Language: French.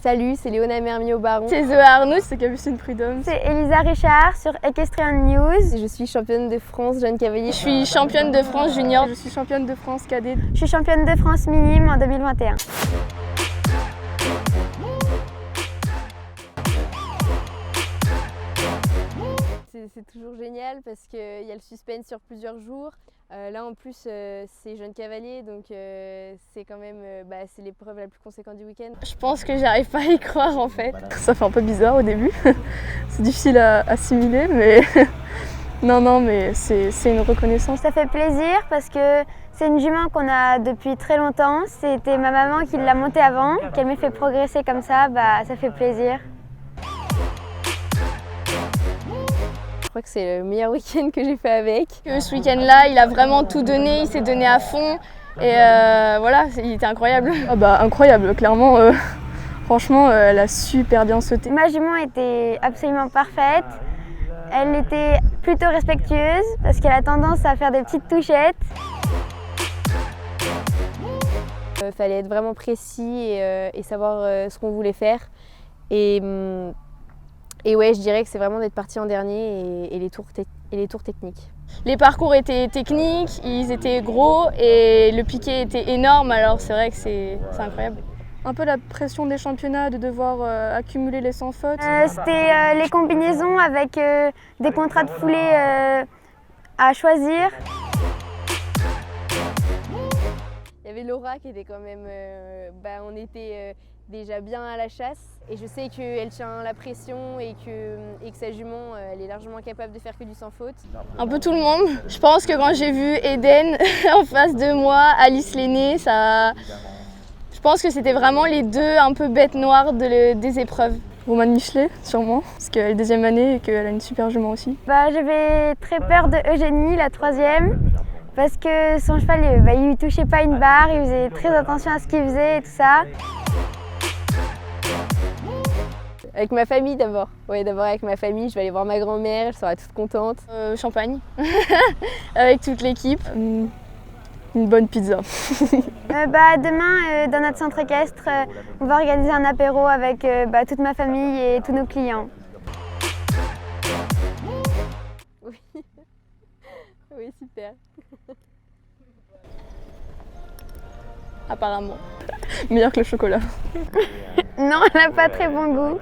Salut, c'est Léona Mermiot-Baron. C'est Zoé Arnoux, c'est Capucine Prudhomme. C'est Elisa Richard sur Equestrian News. Je suis championne de France jeune cavalier. Je suis championne de France junior. Je suis championne de France cadet. Je suis championne de France minime en 2021. C'est toujours génial parce qu'il y a le suspense sur plusieurs jours. Là en plus c'est jeune cavalier donc c'est quand même c'est l'épreuve la plus conséquente du week-end. Je pense que j'arrive pas à y croire en fait. Ça fait un peu bizarre au début. C'est difficile à assimiler mais non mais c'est une reconnaissance. Ça fait plaisir parce que c'est une jument qu'on a depuis très longtemps. C'était ma maman qui l'a montée avant, qu'elle m'ait fait progresser comme ça, ça fait plaisir. Je crois que c'est le meilleur week-end que j'ai fait avec. Ce week-end-là, il a vraiment tout donné, il s'est donné à fond et voilà, il était incroyable. Incroyable, clairement. Franchement, elle a super bien sauté. Ma jument était absolument parfaite. Elle était plutôt respectueuse parce qu'elle a tendance à faire des petites touchettes. Il fallait être vraiment précis et savoir ce qu'on voulait faire. Et ouais, je dirais que c'est vraiment d'être parti en dernier et les tours techniques. Les parcours étaient techniques, ils étaient gros et le piqué était énorme, alors c'est vrai que c'est incroyable. Un peu la pression des championnats de devoir accumuler les sans fautes. C'était les combinaisons avec des contrats de foulée à choisir. Il y avait Laura qui était quand même, on était déjà bien à la chasse et je sais qu'elle tient la pression et que sa jument elle est largement capable de faire que du sans faute. Un peu tout le monde. Je pense que quand j'ai vu Eden en face de moi, Alice l'aînée, je pense que c'était vraiment les deux un peu bêtes noires des épreuves. Romane Michelet, sûrement, parce qu'elle est deuxième année et qu'elle a une super jument aussi. J'avais très peur de Eugénie, la troisième, parce que son cheval, il lui touchait pas une barre, il faisait très attention à ce qu'il faisait et tout ça. Avec ma famille d'abord. Ouais, d'abord avec ma famille, je vais aller voir ma grand-mère, elle sera toute contente. Champagne, avec toute l'équipe. Une bonne pizza. Demain, dans notre centre équestre, on va organiser un apéro avec toute ma famille et tous nos clients. Oui, oui, super. Apparemment. Meilleur que le chocolat. Non, elle n'a pas très bon goût.